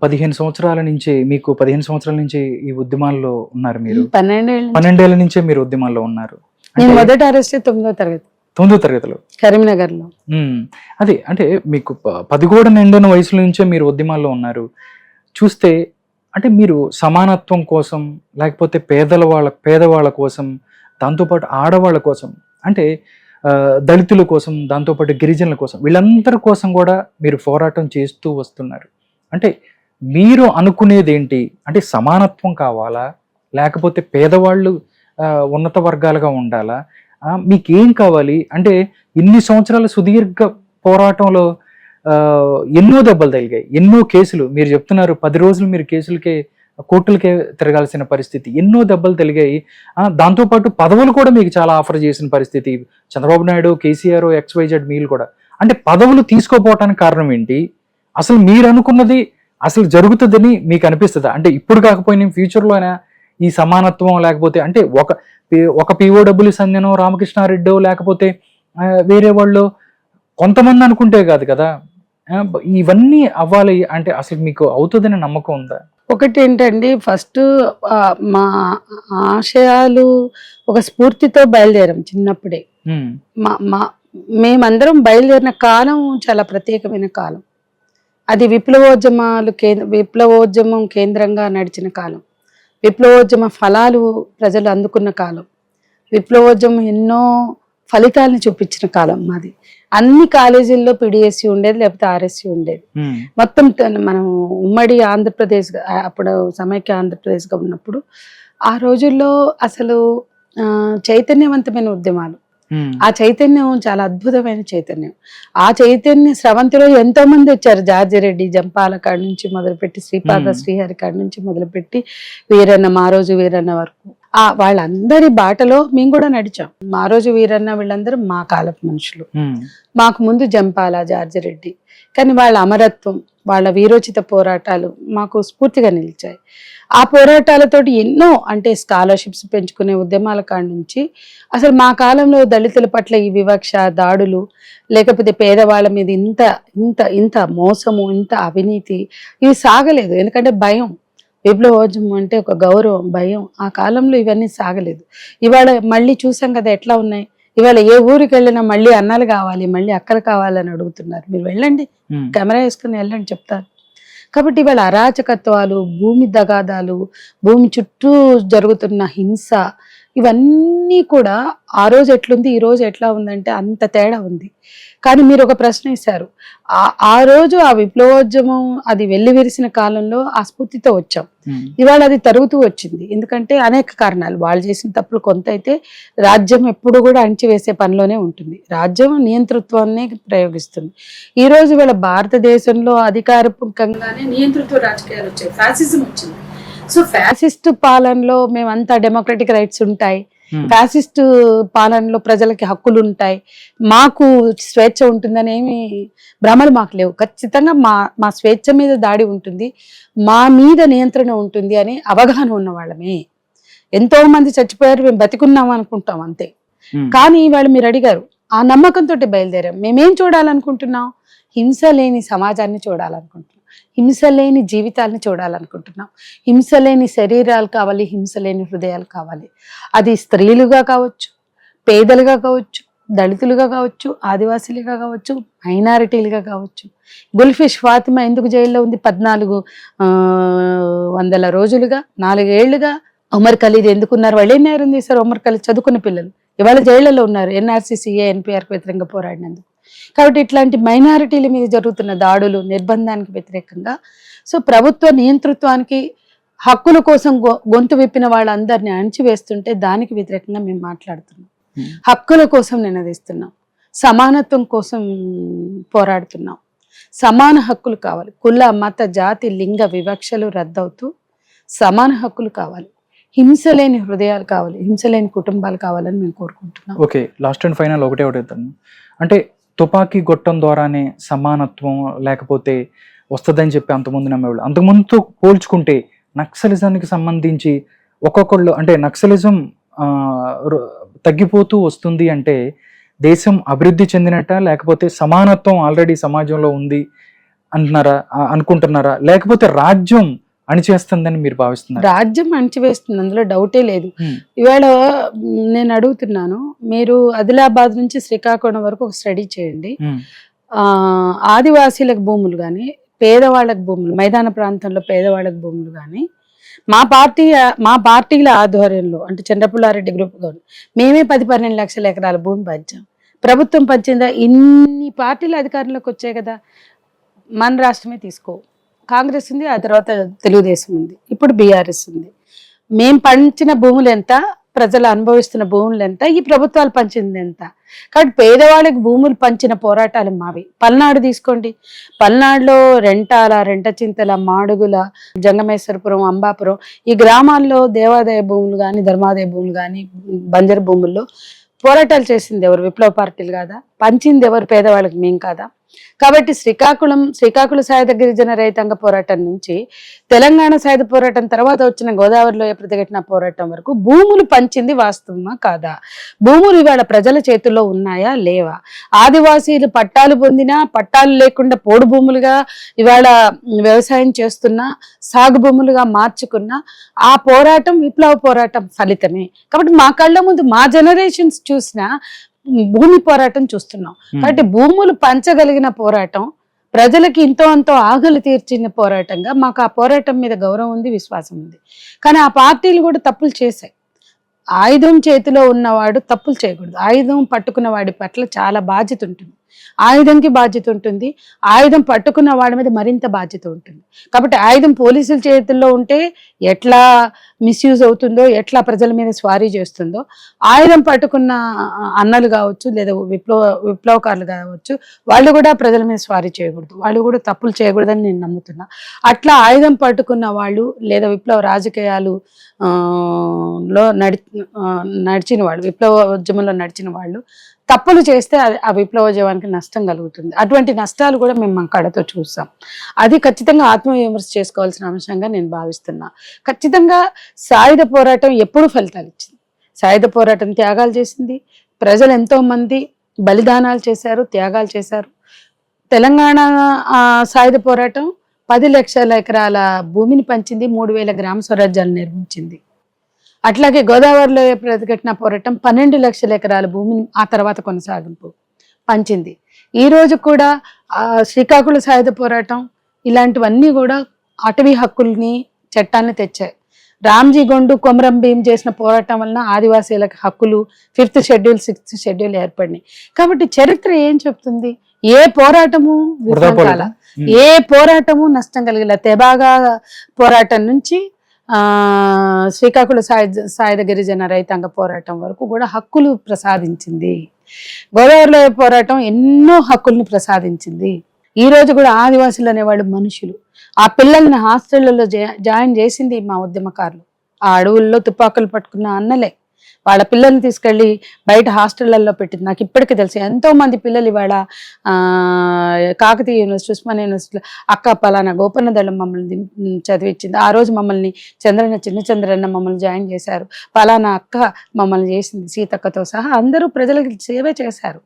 15 సంవత్సరాల నుంచి మీకు 15 సంవత్సరాల నుంచి ఈ ఉద్యమాల్లో ఉన్నారు మీరు. 12 ఏళ్ళ నుంచి. 12 ఏళ్ల నుంచే మీరు ఉద్యమాల్లో ఉన్నారు. నేను మొదట అరెస్ట్ 9వ తరగతి 9వ తరగతిలో కరీంనగర్లో. అదే అంటే మీకు 10 కూడా నిండిన వయసుల నుంచే మీరు ఉద్యమాల్లో ఉన్నారు. చూస్తే అంటే మీరు సమానత్వం కోసం, లేకపోతే పేదవాళ్ళ కోసం, దాంతోపాటు ఆడవాళ్ళ కోసం, అంటే దళితుల కోసం, దాంతోపాటు గిరిజనుల కోసం, వీళ్ళందరి కోసం కూడా మీరు పోరాటం చేస్తూ వస్తున్నారు. అంటే మీరు అనుకునేది ఏంటి? అంటే సమానత్వం కావాలా, లేకపోతే పేదవాళ్ళు ఉన్నత వర్గాలుగా ఉండాలా, మీకేం కావాలి? అంటే ఇన్ని సంవత్సరాల సుదీర్ఘ పోరాటంలో ఎన్నో దెబ్బలు తగిలాయి, ఎన్నో కేసులు. మీరు చెప్తున్నారు 10 రోజులు మీరు కోర్టులకే తిరగాల్సిన పరిస్థితి, ఎన్నో దెబ్బలు తెలిగాయి. దాంతోపాటు పదవులు కూడా మీకు చాలా ఆఫర్ చేసిన పరిస్థితి. చంద్రబాబు నాయుడు, కేసీఆర్, XYZ మీలు కూడా. అంటే పదవులు తీసుకోపోవటానికి కారణం ఏంటి? అసలు మీరు అనుకున్నది అసలు జరుగుతుందని మీకు అనిపిస్తుందా? అంటే ఇప్పుడు కాకపోయినా ఫ్యూచర్లో అయినా ఈ సమానత్వం, లేకపోతే అంటే ఒక POWs అందినో, రామకృష్ణారెడ్డో, లేకపోతే వేరే వాళ్ళు కొంతమంది అనుకుంటే కాదు కదా, ఇవన్నీ అవ్వాలి అంటే అసలు మీకు అవుతుందని నమ్మకం ఉందా? ఒకటి ఏంటండి, ఫస్ట్ మా ఆశయాలు ఒక స్ఫూర్తితో బయలుదేరాం చిన్నప్పుడే. మేమందరం బయలుదేరిన కాలం చాలా ప్రత్యేకమైన కాలం. అది విప్లవోద్యమం కేంద్రంగా నడిచిన కాలం, విప్లవోద్యమ ఫలాలు ప్రజలు అందుకున్న కాలం, విప్లవోద్యమం ఎన్నో ఫలితాలను చూపించిన కాలం మాది. అన్ని కాలేజీల్లో PDSC ఉండేది, లేకపోతే RSC ఉండేది. మొత్తం మనం ఉమ్మడి ఆంధ్రప్రదేశ్, అప్పుడు సమైక్య ఆంధ్రప్రదేశ్గా ఉన్నప్పుడు ఆ రోజుల్లో అసలు చైతన్యవంతమైన ఉద్యమాలు. ఆ చైతన్యం చాలా అద్భుతమైన చైతన్యం. ఆ చైతన్య స్రవంతిలో ఎంతో మంది వచ్చారు. జార్జిరెడ్డి, జంపాల కాడి నుంచి మొదలుపెట్టి, శ్రీపాద శ్రీహరి కాడి నుంచి మొదలుపెట్టి, వీరన్న, మారోజు వీరన్న వరకు వాళ్ళందరి బాటలో మేము కూడా నడిచాం. మారోజు వీరన్న వీళ్ళందరూ మా కాలపు మనుషులు. మాకు ముందు జంపాల, జార్జిరెడ్డి. కానీ వాళ్ళ అమరత్వం, వాళ్ళ వీరోచిత పోరాటాలు మాకు స్ఫూర్తిగా నిలిచాయి. ఆ పోరాటాలతోటి ఎన్నో, అంటే స్కాలర్షిప్స్ పెంచుకునే ఉద్యమాల కాడి నుంచి అసలు మా కాలంలో దళితుల పట్ల ఈ వివక్ష, దాడులు, లేకపోతే పేదవాళ్ళ మీద ఇంత ఇంత ఇంత మోసము, ఇంత అవినీతి ఇవి సాగలేదు. ఎందుకంటే భయం, విప్లవోద్యమం అంటే ఒక గౌరవం, భయం. ఆ కాలంలో ఇవన్నీ సాగలేదు. ఇవాళ మళ్ళీ చూసాం కదా ఎట్లా ఉన్నాయి. ఇవాళ ఏ ఊరికి వెళ్ళినా మళ్ళీ అన్నలు కావాలి, మళ్ళీ అక్కలు కావాలని అడుగుతున్నారు. మీరు వెళ్ళండి, కెమెరా వేసుకుని వెళ్ళండి, చెప్తారు. కాబట్టి ఇవాళ అరాచకత్వాలు, భూమి దగాదాలు, భూమి చుట్టూ జరుగుతున్న హింస, ఇవన్నీ కూడా ఆ రోజు ఎట్లుంది, ఈ రోజు ఎట్లా ఉందంటే అంత తేడా ఉంది. కానీ మీరు ఒక ప్రశ్న ఇస్తారు. ఆ రోజు ఆ విప్లవోద్యమం అది వెల్లివిరిసిన కాలంలో ఆ స్ఫూర్తితో వచ్చాం. ఇవాళ అది తరుగుతూ వచ్చింది. ఎందుకంటే అనేక కారణాలు. వాళ్ళు చేసిన తప్పులు కొంత అయితే, రాజ్యం ఎప్పుడు కూడా అణిచివేసే పనిలోనే ఉంటుంది. రాజ్యం నియంతృత్వాన్ని ప్రయోగిస్తుంది. ఈ రోజు ఇవాళ భారతదేశంలో అధికారికంగానే నియంతృత్వ రాజకీయాలు వచ్చాయి, ఫ్యాసిజం వచ్చింది. సో ఫ్యాసిస్ట్ పాలనలో మేమంతా డెమోక్రటిక్ రైట్స్ ఉంటాయి, ఫ్యాసిస్ట్ పాలనలో ప్రజలకి హక్కులు ఉంటాయి, మాకు స్వేచ్ఛ ఉంటుందని ఏమి భ్రమలు మాకు లేవు. ఖచ్చితంగా మా స్వేచ్ఛ మీద దాడి ఉంటుంది, మా మీద నియంత్రణ ఉంటుంది అని అవగాహన ఉన్న వాళ్ళమే. ఎంతో మంది చచ్చిపోయారు, మేము బతికున్నాం అనుకుంటాం అంతే. కానీ ఇవాళ మీరు అడిగారు, ఆ నమ్మకంతో బయలుదేరాం. మేమేం చూడాలనుకుంటున్నాం? హింస లేని సమాజాన్ని చూడాలనుకుంటున్నాం, హింస లేని జీవితాలను చూడాలనుకుంటున్నాం. హింస లేని శరీరాలు కావాలి, హింస లేని హృదయాలు కావాలి. అది స్త్రీలుగా కావచ్చు, పేదలుగా కావచ్చు, దళితులుగా కావచ్చు, ఆదివాసీలుగా కావచ్చు, మైనారిటీలుగా కావచ్చు. గుల్ఫిష్ ఫాతిమా ఎందుకు జైల్లో ఉంది 1400 రోజులుగా, 4 ఏళ్లుగా? ఉమర్ ఖలీద్ ఎందుకున్నారు? వాళ్ళు ఏం నేరం చేశారు? ఉమర్ ఖలీద్ చదువుకున్న పిల్లలు ఇవాళ జైళ్లలో ఉన్నారు, NRC, CA, NPRకి వ్యతిరేకంగా పోరాడినందుకు. కాబట్టి ఇట్లాంటి మైనారిటీల మీద జరుగుతున్న దాడులు, నిర్బంధానికి వ్యతిరేకంగా, సో ప్రభుత్వ నియంతృత్వానికి, హక్కుల కోసం గొంతు విప్పిన వాళ్ళందరినీ అణిచివేస్తుంటే దానికి వ్యతిరేకంగా మేము మాట్లాడుతున్నాం. హక్కుల కోసం నినదిస్తున్నాం, సమానత్వం కోసం పోరాడుతున్నాం. సమాన హక్కులు కావాలి. కుల, మత, జాతి, లింగ వివక్షలు రద్దవుతూ సమాన హక్కులు కావాలి. హింస లేని హృదయాలు కావాలి, హింస లేని కుటుంబాలు కావాలని మేము కోరుకుంటున్నాం. ఓకే, లాస్ట్ అండ్ ఫైనల్ ఒకటే అంటే తుపాకీ గొట్టం ద్వారానే సమానత్వం లేకపోతే వస్తుందని చెప్పి అంతకుముందు నమ్మేవాళ్ళు. అంతకుముందుతో పోల్చుకుంటే నక్సలిజానికి సంబంధించి ఒక్కొక్కళ్ళు, అంటే నక్సలిజం తగ్గిపోతూ వస్తుంది అంటే దేశం అభివృద్ధి చెందినట్ట, లేకపోతే సమానత్వం ఆల్రెడీ సమాజంలో ఉంది అంటున్నారా, అనుకుంటున్నారా, లేకపోతే రాజ్యం అణిచేస్తుందని మీరు భావిస్తున్నారు? రాజ్యం అణిచివేస్తుంది, అందులో డౌటే లేదు. ఇవాళ నేను అడుగుతున్నాను, మీరు ఆదిలాబాద్ నుంచి శ్రీకాకుళం వరకు ఒక స్టడీ చేయండి. ఆదివాసీలకు భూములు కానీ, పేదవాళ్ళకి భూములు, మైదాన ప్రాంతంలో పేదవాళ్ళకి భూములు కానీ మా పార్టీల ఆధ్వర్యంలో, అంటే చంద్రపుల్లారెడ్డి గ్రూప్ మేమే 10-12 లక్షల ఎకరాల భూమి పంచాం. ప్రభుత్వం పంచిందా? ఇన్ని పార్టీలు అధికారంలోకి వచ్చాయి కదా. మన రాష్ట్రమే తీసుకో, కాంగ్రెస్ ఉంది, ఆ తర్వాత తెలుగుదేశం ఉంది, ఇప్పుడు బీఆర్ఎస్ ఉంది. మేం పంచిన భూములు ఎంత, ప్రజలు అనుభవిస్తున్న భూములు ఎంత, ఈ ప్రభుత్వాలు పంచింది ఎంత. కాబట్టి పేదవాళ్ళకి భూములు పంచిన పోరాటాలు మావి. పల్నాడు తీసుకోండి, పల్నాడులో రెంటాల, రెంటచింతల, మాడుగుల, జంగమేశ్వరపురం, అంబాపురం ఈ గ్రామాల్లో దేవాదాయ భూములు కానీ, ధర్మాదాయ భూములు కానీ, బంజరు భూముల్లో పోరాటాలు చేసింది ఎవరు? విప్లవ పార్టీలు కాదా? పంచింది ఎవరు? పేదవాళ్ళకి మేం కాదా? కాబట్టి శ్రీకాకుళ సాయుధ గిరిజన రైతాంగ పోరాటం నుంచి తెలంగాణ సాయుధ పోరాటం తర్వాత వచ్చిన గోదావరిలో ప్రతిఘటన పోరాటం వరకు భూములు పంచింది వాస్తవమా కాదా? భూములు ఇవాళ ప్రజల చేతుల్లో ఉన్నాయా లేవా? ఆదివాసీలు పట్టాలు పొందినా, పట్టాలు లేకుండా పోడు భూములుగా ఇవాళ వ్యవసాయం చేస్తున్నా, సాగు భూములుగా మార్చుకున్నా ఆ పోరాటం విప్లవ పోరాటం ఫలితమే. కాబట్టి మా కళ్ళ ముందు మా జనరేషన్స్ చూసిన భూమి పోరాటం చూస్తున్నాం. కాబట్టి భూములు పంచగలిగిన పోరాటం, ప్రజలకి ఇంతో అంతో ఆకలి తీర్చిన పోరాటంగా మాకు ఆ పోరాటం మీద గౌరవం ఉంది, విశ్వాసం ఉంది. కానీ ఆ పార్టీలు కూడా తప్పులు చేశాయి. ఆయుధం చేతిలో ఉన్నవాడు తప్పులు చేయకూడదు. ఆయుధం పట్టుకున్న వాడి పట్ల చాలా బాధ్యత ఉంటుంది. ఆయుధంకి బాధ్యత ఉంటుంది, ఆయుధం పట్టుకున్న వాడి మీద మరింత బాధ్యత ఉంటుంది. కాబట్టి ఆయుధం పోలీసుల చేతుల్లో ఉంటే ఎట్లా మిస్యూజ్ అవుతుందో, ఎట్లా ప్రజల మీద స్వారీ చేస్తుందో, ఆయుధం పట్టుకున్న అన్నలు కావచ్చు, లేదా విప్లవకారులు కావచ్చు, వాళ్ళు కూడా ప్రజల మీద స్వారీ చేయకూడదు, వాళ్ళు కూడా తప్పులు చేయకూడదని నేను నమ్ముతున్నా. అట్లా ఆయుధం పట్టుకున్న వాళ్ళు లేదా విప్లవ రాజకీయాలు లో నడిచిన వాళ్ళు, విప్లవోద్యమంలో నడిచిన వాళ్ళు తప్పులు చేస్తే ఆ విప్లవోద్యమానికి నష్టం కలుగుతుంది. అటువంటి నష్టాలు కూడా మేము మా కళ్ళతో చూసాం. అది ఖచ్చితంగా ఆత్మవిమర్శ చేసుకోవాల్సిన అంశంగా నేను భావిస్తున్నా. ఖచ్చితంగా సాయుధ పోరాటం ఎప్పుడు ఫలితాలు ఇచ్చింది. సాయుధ పోరాటం త్యాగాలు చేసింది, ప్రజలు ఎంతో మంది బలిదానాలు చేశారు, త్యాగాలు చేశారు. తెలంగాణ సాయుధ పోరాటం 10 లక్షల ఎకరాల భూమిని పంచింది, 3000 గ్రామ స్వరాజ్యాలు నిర్మించింది. అట్లాగే గోదావరిలో ప్రతిఘటన పోరాటం 12 లక్షల ఎకరాల భూమిని ఆ తర్వాత కొనసాగింపు పంచింది. ఈ రోజు కూడా శ్రీకాకుళ సాయుధ పోరాటం ఇలాంటివన్నీ కూడా అటవీ హక్కుల్ని, చట్టాన్ని తెచ్చాయి. రామ్జీ గొండు, కొమరం భీం చేసిన పోరాటం వలన ఆదివాసీలకు హక్కులు 5th షెడ్యూల్ 6th షెడ్యూల్ ఏర్పడినాయి. కాబట్టి చరిత్ర ఏం చెప్తుంది? ఏ పోరాటము విఫలం కాల, ఏ పోరాటము నష్టం కలిగల. తెబాగా పోరాటం నుంచి శ్రీకాకుళ సాయుధ గిరిజన రైతాంగ పోరాటం వరకు కూడా హక్కులు ప్రసాదించింది. గోదావరిలో పోరాటం ఎన్నో హక్కుల్ని ప్రసాదించింది. ఈ రోజు కూడా ఆదివాసులు అనేవాళ్ళు మనుషులు. ఆ పిల్లల్ని హాస్టళ్లలో జాయిన్ చేసింది మా ఉద్యమకారులు. ఆ అడవుల్లో తుపాకులు పట్టుకున్న అన్నలే వాళ్ళ పిల్లల్ని తీసుకెళ్ళి బయట హాస్టళ్లలో పెట్టింది. నాకు ఇప్పటికీ తెలుసు ఎంతో మంది పిల్లలు ఇవాళ కాకతీయ యూనివర్సిటీ, ఉస్మానియా యూనివర్సిటీలో అక్క పలానా గోపన్న దళం మమ్మల్ని చదివించింది, ఆ రోజు మమ్మల్ని చిన్న చంద్రన్న మమ్మల్ని జాయిన్ చేశారు, పలానా అక్క మమ్మల్ని చేసింది, సీతక్కతో సహా అందరూ ప్రజలకు సేవ చేశారు.